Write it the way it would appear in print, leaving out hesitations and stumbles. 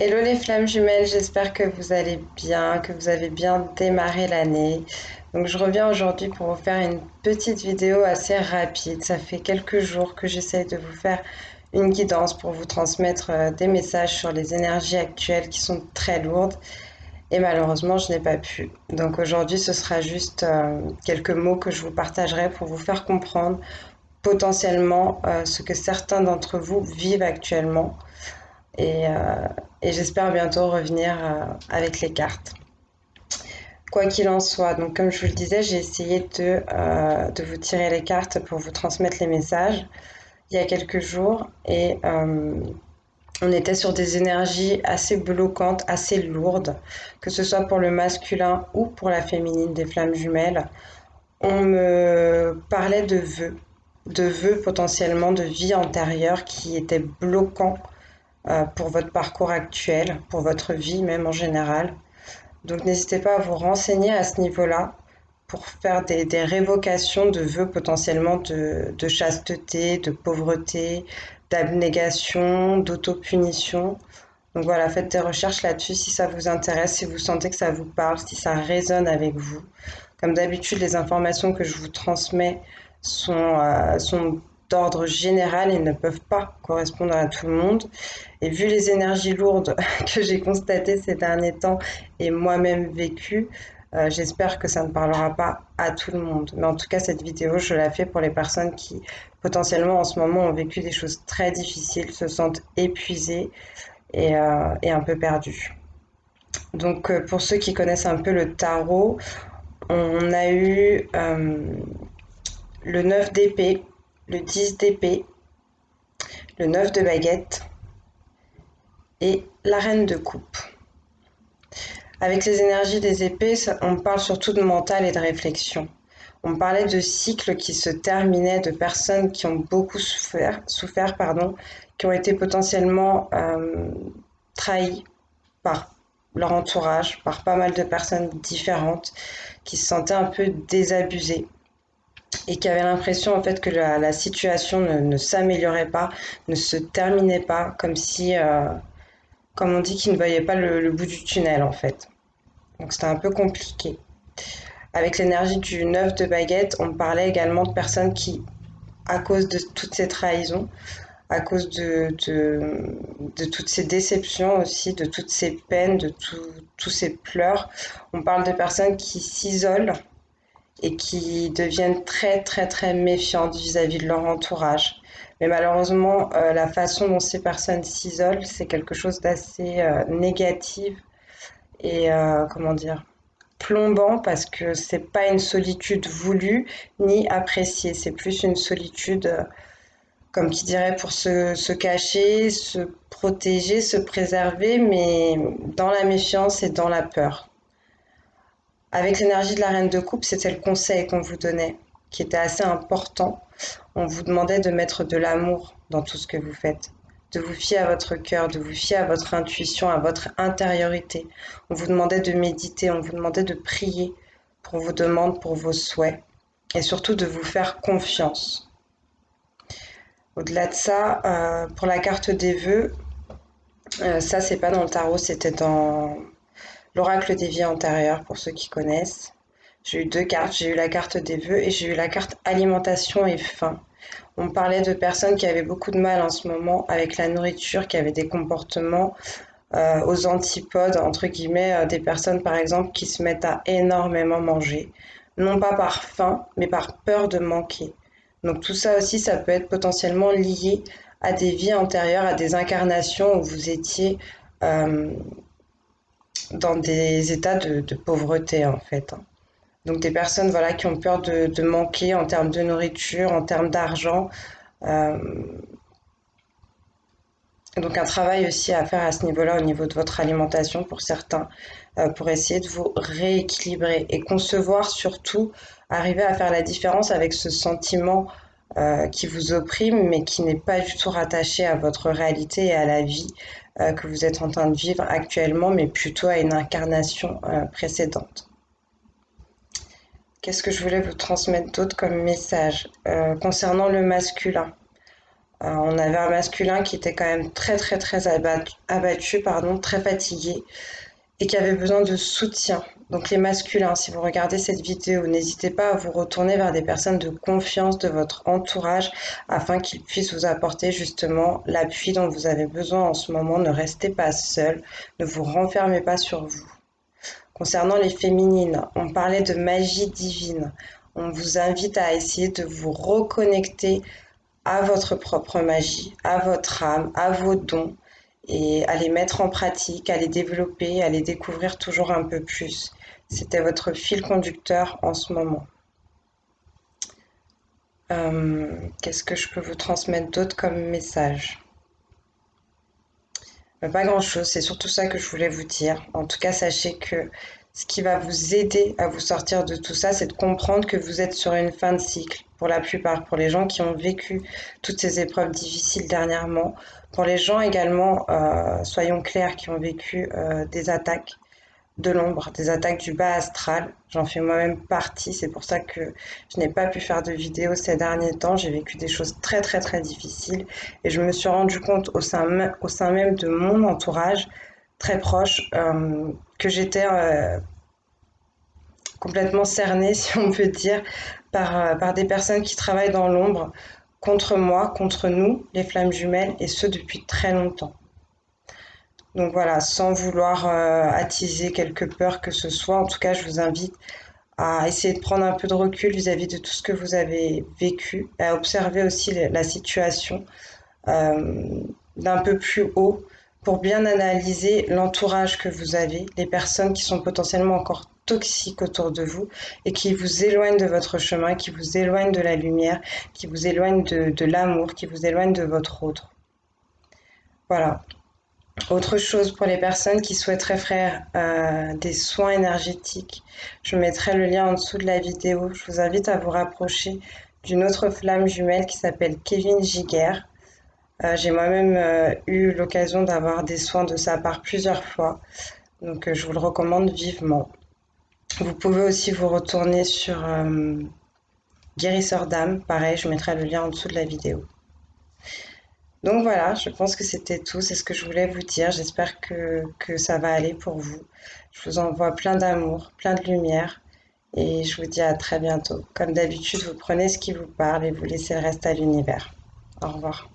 Hello les flammes jumelles, j'espère que vous allez bien, que vous avez bien démarré l'année. Donc je reviens aujourd'hui pour vous faire une petite vidéo assez rapide. Ça fait quelques jours que j'essaie de vous faire une guidance pour vous transmettre des messages sur les énergies actuelles qui sont très lourdes et malheureusement je n'ai pas pu. Donc aujourd'hui ce sera juste quelques mots que je vous partagerai pour vous faire comprendre potentiellement ce que certains d'entre vous vivent actuellement et, euh, et j'espère bientôt revenir avec les cartes. Quoi qu'il en soit, donc comme je vous le disais, j'ai essayé de vous tirer les cartes pour vous transmettre les messages il y a quelques jours et on était sur des énergies assez bloquantes, assez lourdes, que ce soit pour le masculin ou pour la féminine des flammes jumelles. On me parlait de vœux potentiellement de vie antérieure qui étaient bloquants pour votre parcours actuel, pour votre vie même en général. Donc n'hésitez pas à vous renseigner à ce niveau-là pour faire des révocations de vœux potentiellement de chasteté, de pauvreté, d'abnégation, d'autopunition. Donc voilà, faites des recherches là-dessus si ça vous intéresse, si vous sentez que ça vous parle, si ça résonne avec vous. Comme d'habitude, les informations que je vous transmets sont d'ordre général et ne peuvent pas correspondre à tout le monde. Et vu les énergies lourdes que j'ai constatées ces derniers temps et moi-même vécues, j'espère que ça ne parlera pas à tout le monde. Mais en tout cas, cette vidéo, je la fais pour les personnes qui potentiellement en ce moment ont vécu des choses très difficiles, se sentent épuisées et un peu perdues. Donc pour ceux qui connaissent un peu le tarot, on a eu le 9 d'épée, le 10 d'épée, le 9 de baguette et la reine de coupe. Avec les énergies des épées, on parle surtout de mental et de réflexion. On parlait de cycles qui se terminaient, de personnes qui ont beaucoup souffert pardon, qui ont été potentiellement trahies par leur entourage, par pas mal de personnes différentes, qui se sentaient un peu désabusées et qui avaient l'impression en fait que la situation ne s'améliorait pas, ne se terminait pas, comme si, comme on dit, qu'ils ne voyaient pas le bout du tunnel en fait. Donc c'était un peu compliqué. Avec l'énergie du 9 de baguette, on parlait également de personnes qui, à cause de toutes ces trahisons, à cause de toutes ces déceptions aussi, de toutes ces peines, tous ces pleurs, on parle de personnes qui s'isolent et qui deviennent très très très méfiantes vis-à-vis de leur entourage. Mais malheureusement, la façon dont ces personnes s'isolent, c'est quelque chose d'assez négatif et comment dire, plombant parce que c'est pas une solitude voulue ni appréciée, c'est plus une solitude, comme qui dirait, pour se cacher, se protéger, se préserver, mais dans la méfiance et dans la peur. Avec l'énergie de la reine de coupe, c'était le conseil qu'on vous donnait, qui était assez important. On vous demandait de mettre de l'amour dans tout ce que vous faites, de vous fier à votre cœur, de vous fier à votre intuition, à votre intériorité. On vous demandait de méditer, on vous demandait de prier pour vos demandes, pour vos souhaits, et surtout de vous faire confiance. Au-delà de ça, pour la carte des vœux, ça c'est pas dans le tarot, c'était dans l'oracle des vies antérieures pour ceux qui connaissent. J'ai eu deux cartes, j'ai eu la carte des vœux et j'ai eu la carte alimentation et faim. On parlait de personnes qui avaient beaucoup de mal en ce moment avec la nourriture, qui avaient des comportements aux antipodes, entre guillemets, des personnes par exemple qui se mettent à énormément manger, non pas par faim, mais par peur de manquer. Donc tout ça aussi, ça peut être potentiellement lié à des vies antérieures, à des incarnations où vous étiez euh, dans des états de pauvreté en fait. Donc des personnes voilà, qui ont peur de manquer en termes de nourriture, en termes d'argent. Euh, donc un travail aussi à faire à ce niveau-là, au niveau de votre alimentation pour certains, pour essayer de vous rééquilibrer et concevoir surtout, arriver à faire la différence avec ce sentiment qui vous opprime, mais qui n'est pas du tout rattaché à votre réalité et à la vie que vous êtes en train de vivre actuellement, mais plutôt à une incarnation précédente. Qu'est-ce que je voulais vous transmettre d'autre comme message concernant le masculin? On avait un masculin qui était quand même très abattu, pardon, très fatigué et qui avait besoin de soutien. Donc les masculins, si vous regardez cette vidéo, n'hésitez pas à vous retourner vers des personnes de confiance de votre entourage afin qu'ils puissent vous apporter justement l'appui dont vous avez besoin en ce moment. Ne restez pas seul, ne vous renfermez pas sur vous. Concernant les féminines, on parlait de magie divine. On vous invite à essayer de vous reconnecter à votre propre magie, à votre âme, à vos dons et à les mettre en pratique, à les développer, à les découvrir toujours un peu plus. C'était votre fil conducteur en ce moment. Qu'est-ce que je peux vous transmettre d'autre comme message? Pas grand-chose, c'est surtout ça que je voulais vous dire. En tout cas, sachez que ce qui va vous aider à vous sortir de tout ça, c'est de comprendre que vous êtes sur une fin de cycle. Pour la plupart, pour les gens qui ont vécu toutes ces épreuves difficiles dernièrement, pour les gens également, soyons clairs, qui ont vécu des attaques de l'ombre, des attaques du bas astral. J'en fais moi-même partie, c'est pour ça que je n'ai pas pu faire de vidéos ces derniers temps. J'ai vécu des choses très difficiles et je me suis rendu compte au sein même de mon entourage très proche que j'étais complètement cernée, si on peut dire, par des personnes qui travaillent dans l'ombre contre moi, contre nous, les flammes jumelles, et ce depuis très longtemps. Donc voilà, sans vouloir attiser quelque peur que ce soit, en tout cas, je vous invite à essayer de prendre un peu de recul vis-à-vis de tout ce que vous avez vécu, et à observer aussi la situation euh, d'un peu plus haut pour bien analyser l'entourage que vous avez, les personnes qui sont potentiellement encore toxiques autour de vous et qui vous éloignent de votre chemin, qui vous éloignent de la lumière, qui vous éloignent de l'amour, qui vous éloignent de votre autre. Voilà. Autre chose pour les personnes qui souhaiteraient faire des soins énergétiques, je mettrai le lien en dessous de la vidéo. Je vous invite à vous rapprocher d'une autre flamme jumelle qui s'appelle Kevin Giguère. J'ai moi-même eu l'occasion d'avoir des soins de sa part plusieurs fois, donc je vous le recommande vivement. Vous pouvez aussi vous retourner sur Guérisseur d'âme, pareil, je mettrai le lien en dessous de la vidéo. Donc voilà, je pense que c'était tout, c'est ce que je voulais vous dire. J'espère que ça va aller pour vous. Je vous envoie plein d'amour, plein de lumière et je vous dis à très bientôt. Comme d'habitude, vous prenez ce qui vous parle et vous laissez le reste à l'univers. Au revoir.